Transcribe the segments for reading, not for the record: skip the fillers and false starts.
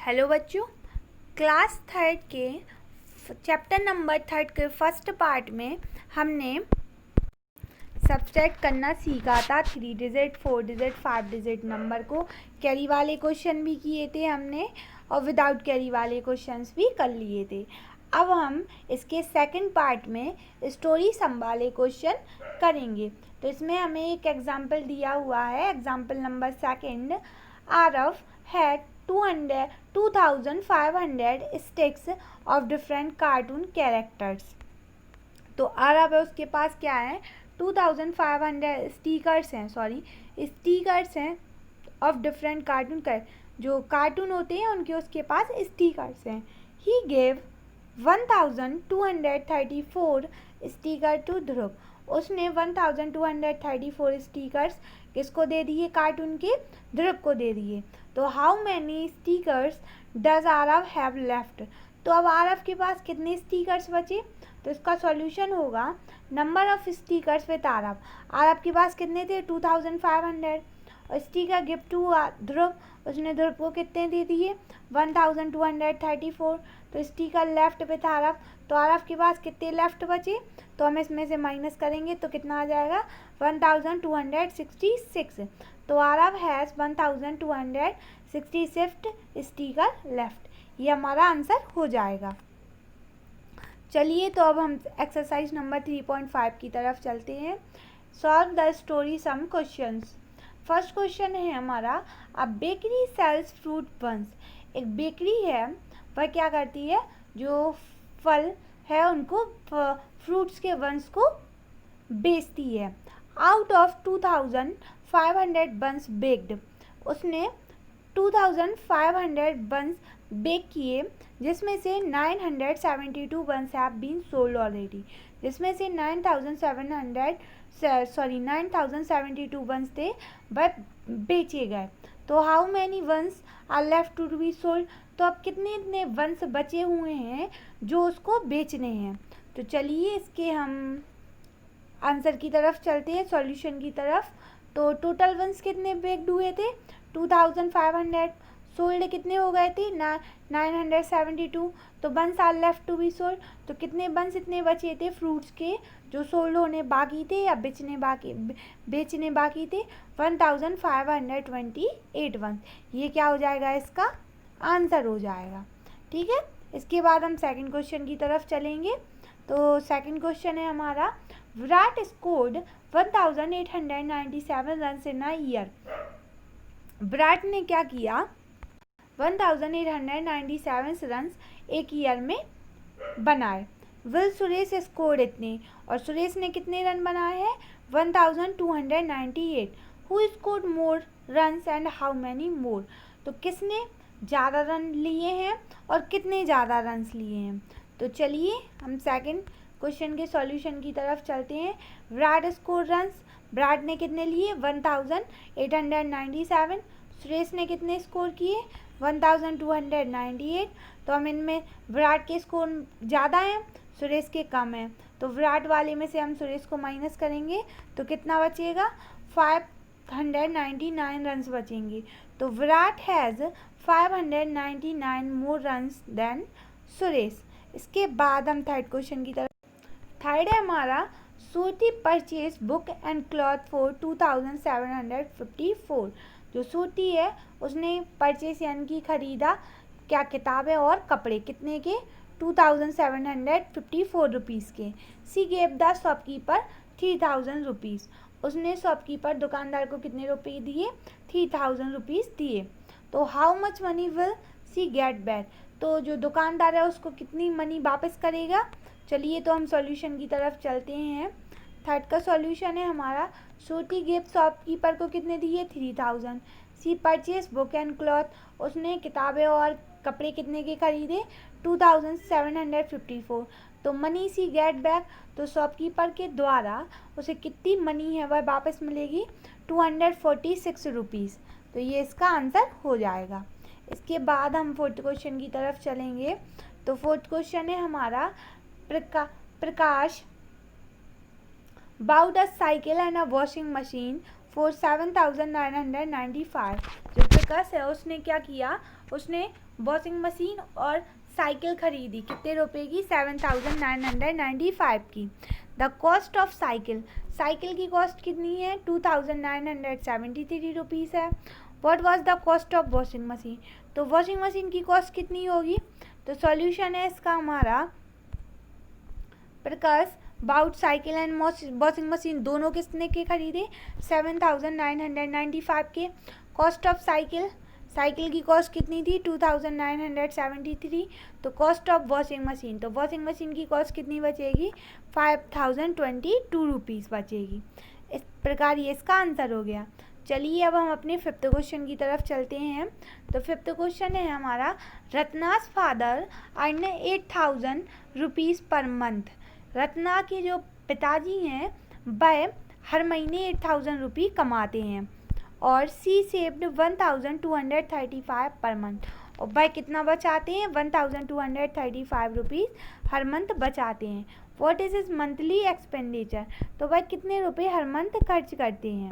Hello बच्चों, class third के chapter number 3 के फर्स्ट पार्ट में हमने सब्सट्रैक्ट करना सीखा था। 3 डिजिट 4 डिजिट 5 डिजिट नंबर को कैरी वाले क्वेश्चन भी किए थे हमने और विदाउट कैरी वाले क्वेश्चंस भी कर लिए थे। अब हम इसके सेकंड पार्ट में स्टोरी सम वाले क्वेश्चन करेंगे। तो इसमें हमें एक एग्जाम्पल दिया हुआ है। Example number second, Aarav had 2500 sticks of different cartoon characters. तो आरव है, उसके पास क्या है, 2500 स्टिकर्स हैं ऑफ डिफरेंट कार्टून जो कार्टून होते हैं उनके उसके पास स्टिकर्स हैं। ही गेव 1234 स्टिकर टू ध्रुव। उसने 1234 स्टिकर्स किसको दे दिए, कार्टून के ध्रुव को दे दिए। तो how many stickers does Aarav have left. तो अब आरव के पास कितने स्टिकर्स बचे, तो इसका सॉल्यूशन होगा number of stickers with Aarav. Aarav के पास कितने थे, 2500। और स्टिकर गिफ्ट टू ध्रुव, उसने ध्रुव को कितने दे दिए, 1234। तो स्टिकर लेफ्ट विद आरव, तो आरव के पास कितने लेफ्ट बचे, तो हम इसमें से माइनस करेंगे तो कितना आ जाएगा, 1266। तो आरव हैज़ 1266 स्टिकर लेफ्ट। ये हमारा आंसर हो जाएगा। चलिए तो अब हम एक्सरसाइज नंबर 3.5 की तरफ चलते हैं। Solve the story some questions. First question है हमारा, a bakery sells fruit buns. एक बेकरी है, वह क्या करती है, जो फल है उनको फ्रूट्स के बंस को बेचती है। आउट ऑफ 2500 बंस बेक्ड, उसने 2500 बंस बेक किए, जिसमें से 972 buns have been sold already. जिसमें से 9072 बंस थे वह बेचे गए। तो how many buns are left to be sold. तो अब कितने बंस बचे हुए हैं जो उसको बेचने हैं। तो चलिए इसके हम आंसर की तरफ चलते हैं, सॉल्यूशन की तरफ। तो टोटल बंस कितने बेक्ड हुए थे, 2500। सोल्ड कितने हो गए थे, 972। तो buns are left to be sold, तो कितने बंस इतने बचे थे फ्रूट्स के जो सोल्ड होने बाकी थे या बेचने बाकी थे, 1528 बंस। ये क्या हो जाएगा, इसका आंसर हो जाएगा। ठीक है, इसके बाद हम सेकंड क्वेश्चन की तरफ चलेंगे। तो सेकंड क्वेश्चन है हमारा, Virat scored 1897 runs in a year. Virat ने क्या किया, 1897 रन्स एक ईयर में बनाए। विल सुरेश स्कोर्ड इतने, और सुरेश ने कितने रन बनाए हैं, 1298। Who scored more runs and how many more. तो किसने ज़्यादा रन लिए हैं और कितने ज़्यादा रन्स लिए हैं। तो चलिए हम सेकंड क्वेश्चन के सॉल्यूशन की तरफ चलते हैं। विराट स्कोर रन्स, विराट ने कितने लिए, 1897। सुरेश ने कितने स्कोर किए, 1298। तो हम इनमें विराट के स्कोर ज़्यादा हैं, सुरेश के कम हैं। तो विराट वाले में से हम सुरेश को माइनस करेंगे तो कितना बचेगा, 599 रन्स बचेंगे। तो Virat has 599 more runs than Suresh. इसके बाद हम थर्ड क्वेश्चन की तरफ। थर्ड है हमारा, सूती purchase book and cloth for 2754। जो सूती है उसने परचेज यानी कि खरीदा क्या, किताबें और कपड़े, कितने के, 2754 रुपीज़ के। सी गेव द शॉपकीपर 3000 रुपीज़। उसने शॉपकीपर दुकानदार को कितने रुपये दिए, 3000 रुपीज़ दिए। तो how much money will see get back. तो जो दुकानदार है उसको कितनी मनी वापस करेगा। चलिए तो हम सॉल्यूशन की तरफ चलते हैं। थर्ड का सॉल्यूशन है हमारा, सूती गिफ्ट शॉपकीपर को कितने दिए, 3000। She purchase book and cloth, उसने किताबें और कपड़े कितने के खरीदे, 2754। तो मनी सी गेट बैक, तो शॉपकीपर के द्वारा उसे कितनी मनी है वह वापस मिलेगी, 246 रुपीज़। तो ये इसका आंसर हो जाएगा। इसके बाद हम फोर्थ क्वेश्चन की तरफ चलेंगे। तो फोर्थ क्वेश्चन है हमारा, Prakash bought a cycle and a washing machine for 7,995। जो प्रकाश है उसने क्या किया, उसने वॉशिंग मशीन और साइकिल खरीदी कितने रुपए की, 7,995 की। The cost of cycle, cycle की कॉस्ट कितनी है, 2,973 रुपीज़ है। What was the cost of washing machine, तो वॉशिंग मशीन की कॉस्ट कितनी होगी। तो सॉल्यूशन है इसका हमारा, Prakash bought cycle and washing machine दोनों किसने के खरीदे, 7,995 के। कॉस्ट ऑफ साइकिल, साइकिल की कॉस्ट कितनी थी, 2,973। तो कॉस्ट ऑफ वॉशिंग मशीन, तो वॉशिंग मशीन की कॉस्ट कितनी बचेगी, 5,022 रुपीज़ बचेगी। इस प्रकार ये इसका आंसर हो गया। चलिए अब हम अपने फिफ्थ क्वेश्चन की तरफ चलते हैं। तो फिफ्थ क्वेश्चन है हमारा, Ratnas father earn 8,000 rupees per month. Ratna के जो पिताजी हैं वह हर महीने 8,000 रुपये कमाते हैं और सी सेव्ड 1,235 पर मंथ। और वह कितना बचाते हैं, 1,235 रुपीज़ हर मंथ बचाते हैं। What is is monthly expenditure, तो वह कितने रुपए हर मंथ खर्च करते हैं।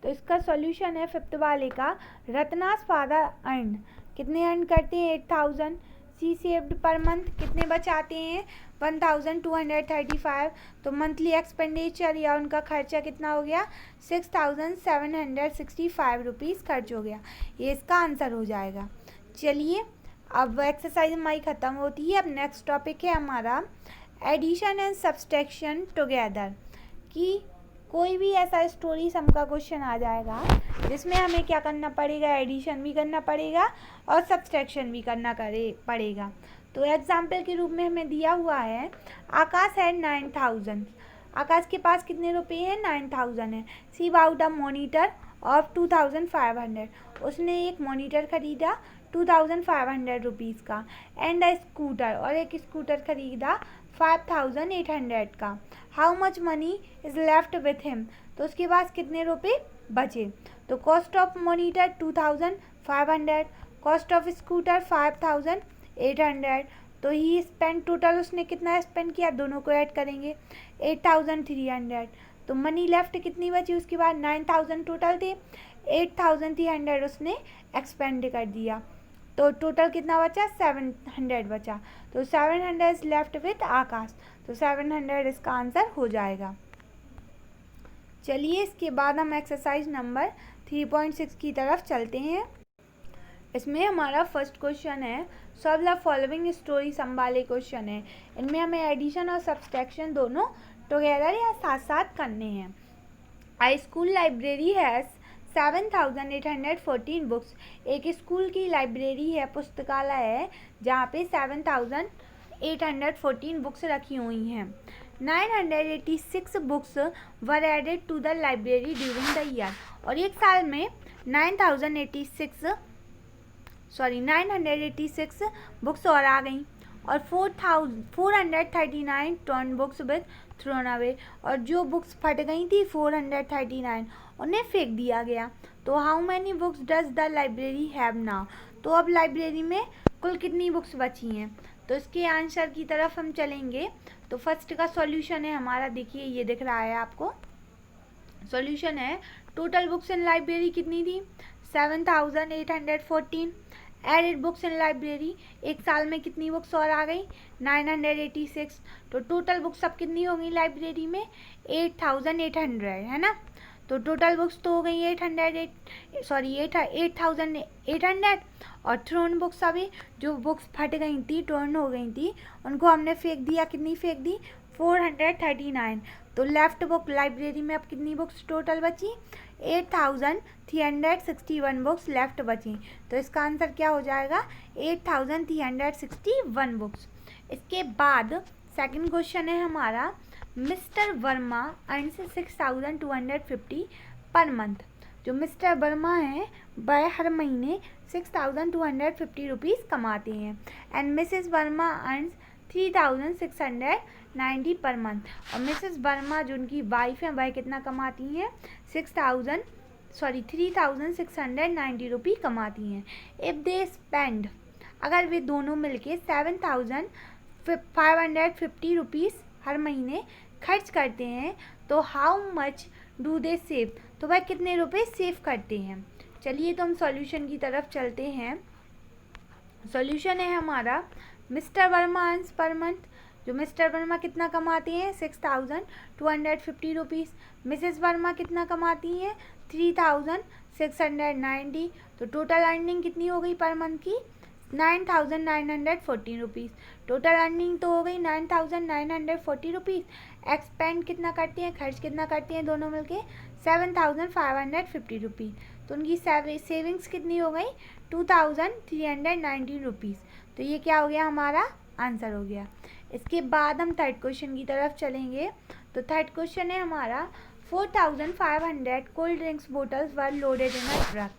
तो इसका सॉल्यूशन है फिफ्थ वाले का, रत्नास फादर अर्न, कितने अर्न करते हैं, 8,000। सी सेव्ड पर मंथ, कितने बचाते हैं, 1,235। तो मंथली एक्सपेंडिचर या उनका खर्चा कितना हो गया, 6,765 रुपीज़ खर्च हो गया। ये इसका आंसर हो जाएगा। चलिए अब एक्सरसाइज हमारी ख़त्म होती है। अब नेक्स्ट टॉपिक है हमारा एडिशन एंड सब्सट्रैक्शन टुगेदर, कि कोई भी ऐसा स्टोरी सम का क्वेश्चन आ जाएगा जिसमें हमें क्या करना पड़ेगा, एडिशन भी करना पड़ेगा और सब्सट्रैक्शन भी करना पड़ेगा। तो एग्जाम्पल के रूप में हमें दिया हुआ है, आकाश है 9,000, आकाश के पास कितने रुपए हैं, 9,000 है। सी बाउट अ मोनीटर ऑफ 2,500, उसने एक मोनीटर खरीदा 2,500 रुपीज़ का। एंड अ स्कूटर, और एक स्कूटर खरीदा 5,800 का। How much money is left with him, तो उसके पास कितने रुपए बचे। तो cost of monitor 2,500, cost of scooter 5,800। तो ही स्पेंड, टोटल उसने कितना स्पेंड किया, दोनों को ऐड करेंगे 8,300। तो मनी लेफ्ट कितनी बची उसके बाद, 9,000 टोटल थे, 8,300 उसने एक्सपेंड कर दिया। तो टोटल कितना बचा, 700 बचा। तो 700 इज लेफ्ट विथ आकाश, तो 700 इसका आंसर हो जाएगा। चलिए इसके बाद हम एक्सरसाइज नंबर 3.6 की तरफ चलते हैं। इसमें हमारा फर्स्ट क्वेश्चन है, सॉल्व द फॉलोइंग स्टोरी सम वाले क्वेश्चन है। इनमें हमें एडिशन और सब्सट्रैक्शन दोनों टुगेदर या साथ साथ करने हैं। आई स्कूल लाइब्रेरी हैज़ 7,814 बुक्स, एक स्कूल की लाइब्रेरी है, पुस्तकालय है जहाँ पे 7,814 बुक्स रखी हुई हैं। 986 books were added to the library during the year, और एक साल में 986 बुक्स और आ गई। और 439 turn books with thrown away, और जो बुक्स फट गई थी 439 उन्हें फेंक दिया गया। तो how many books does the library have now, तो अब लाइब्रेरी में कुल कितनी बुक्स बची हैं। तो इसके आंसर की तरफ हम चलेंगे। तो फर्स्ट का सॉल्यूशन है हमारा, देखिए ये दिख रहा है आपको। सॉल्यूशन है, टोटल बुक्स इन लाइब्रेरी कितनी थी, 7,814। एडेड बुक्स इन लाइब्रेरी, एक साल में कितनी बुक्स और आ गई, 986। तो टोटल बुक्स अब कितनी हो गई लाइब्रेरी में, 8,800, है ना। तो टोटल बुक्स तो हो गई 8,800। और थ्रोन बुक्स, अभी जो बुक्स फट गई थी, टर्न हो गई थी, उनको हमने फेंक दिया, कितनी फेंक दी, 439। तो लेफ्ट बुक लाइब्रेरी में अब कितनी बुक्स टोटल बची, 8,361 बुक्स लेफ्ट बची। तो इसका आंसर क्या हो जाएगा, 8,361 बुक्स। इसके बाद सेकंड क्वेश्चन है हमारा, mister Verma earns 6,250 per month. जो मिस्टर वर्मा हैं वह हर महीने 6,250 रुपीज़ कमाते हैं। And Mrs Verma earns 3,690 per month, और मिसेस वर्मा जो उनकी वाइफ हैं वह कितना कमाती हैं, 3,690 रुपये कमाती हैं। इफ़ दे स्पेंड, अगर वे दोनों मिलके 7,550 रुपीज़ हर महीने खर्च करते हैं, तो how much do they save, तो वह कितने रुपए सेव करते हैं। चलिए तो हम सॉल्यूशन की तरफ चलते हैं। सॉल्यूशन है हमारा mister Verma earns per month. जो मिस्टर वर्मा कितना कमाते हैं 6,250 रुपीज़। मिसेस वर्मा कितना कमाती हैं 3,690। तो टोटल अर्निंग कितनी हो गई पर मंथ की 9,940 रुपीज़। टोटल अर्निंग तो हो गई 9,940 रुपीज़। एक्सपेंड कितना करते हैं, खर्च कितना करते हैं दोनों मिलके 7,550 रुपीज़। तो उनकी सेविंग्स कितनी हो गई 2,319 रुपीज़। तो ये क्या हो गया हमारा आंसर हो गया। इसके बाद हम थर्ड क्वेश्चन की तरफ चलेंगे। तो थर्ड क्वेश्चन है हमारा 4,500 कोल्ड ड्रिंक्स बोटल्स वर लोडेड इन अ ट्रक।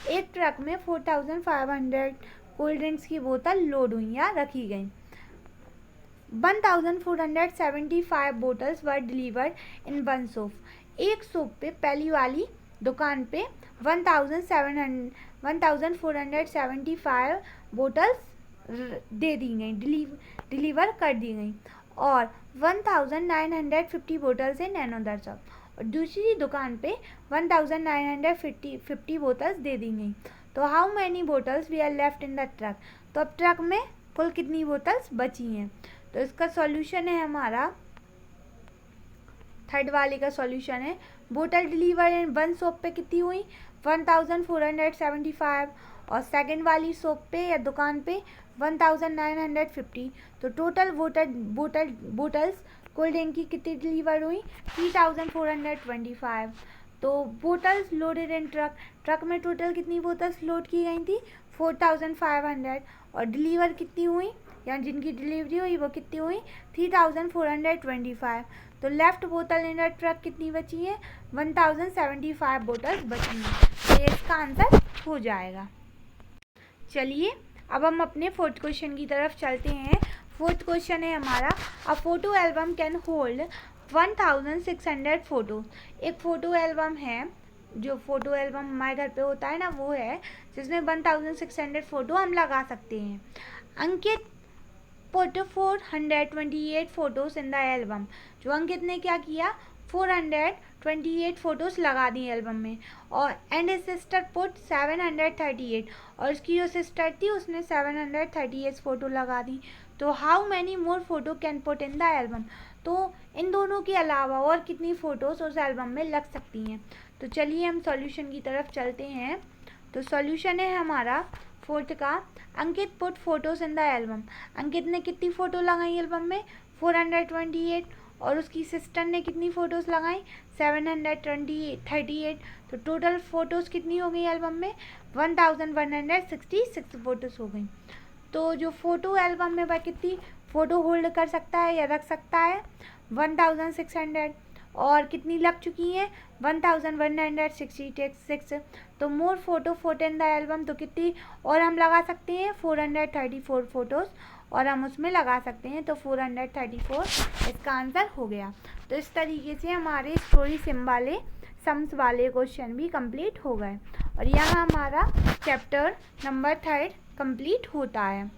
एक ट्रक में 4,500 कोल्ड ड्रिंक्स की बोतल लोड हुई या रखी गई। 1,475 bottles were delivered in one shop. एक शॉप पे पहली वाली दुकान पे 1,475 बोटल्स दे दी गई, डिलीवर कर दी गई, और 1,950 बोटल्स इन अनदर शॉप। और दूसरी दुकान पे 1,950 बोतल्स दे दी गई। तो how many bottles we are left in the truck. तो अब ट्रक में कुल कितनी बोतल्स बची हैं। तो इसका सॉल्यूशन है हमारा थर्ड वाले का सॉल्यूशन है बोतल डिलीवर इन वन शॉप पे कितनी हुई 1,475, और सेकंड वाली शॉप पे या दुकान पे 1,950। तो टोटल बोटल्स कोल्ड ड्रिंक की कितनी डिलीवर हुई 3,425। तो बोटल्स लोडेड इन ट्रक, ट्रक में टोटल कितनी बोतल्स लोड की गई थी 4,500, और डिलीवर कितनी हुई या जिनकी डिलीवरी हुई वो कितनी हुई 3,425। तो लेफ्ट बोतल इन ट्रक कितनी बची है 1,075 बोतल्स बची हैं। तो ये इसका आंसर हो जाएगा। चलिए अब हम अपने फोर्थ क्वेश्चन की तरफ चलते हैं। फोर्थ क्वेश्चन है हमारा a photo album can hold 1,600 photos. एक फ़ोटो एल्बम है, जो फ़ोटो एल्बम हमारे घर पे होता है ना, वो है जिसमें 1,600 फ़ोटो हम लगा सकते हैं। Ankit put 428 photos in the album. जो अंकित ने क्या किया 428 फ़ोटोज़ लगा दी एल्बम में, और एंड हिज सिस्टर पुट 738, और उसकी जो सिस्टर थी उसने 738 फ़ोटो लगा दी। तो how many more photo can put in the album. तो इन दोनों के अलावा और कितनी फ़ोटोज़ उस एल्बम में लग सकती हैं। तो चलिए हम सॉल्यूशन की तरफ चलते हैं। तो सॉल्यूशन है हमारा फोर्थ का Ankit put photos in the album. Ankit ने कितनी फ़ोटो लगाई एल्बम में 428, और उसकी सिस्टर ने कितनी फ़ोटोज़ लगाई 738। तो टोटल फ़ोटोज़ कितनी हो गई एल्बम में 1,166 फ़ोटोज़ हो गई। तो जो फ़ोटो एल्बम में वह कितनी फ़ोटो होल्ड कर सकता है या रख सकता है 1,600, और कितनी लग चुकी हैं 1,166। तो मोर फोटो इन द एल्बम, तो कितनी और हम लगा सकते हैं 434 फ़ोटोज़ और हम उसमें लगा सकते हैं। तो 434 इसका आंसर हो गया। तो इस तरीके से हमारे स्टोरी सम्स वाले क्वेश्चन भी कंप्लीट हो गए, और यहाँ हमारा चैप्टर नंबर 3 कंप्लीट होता है।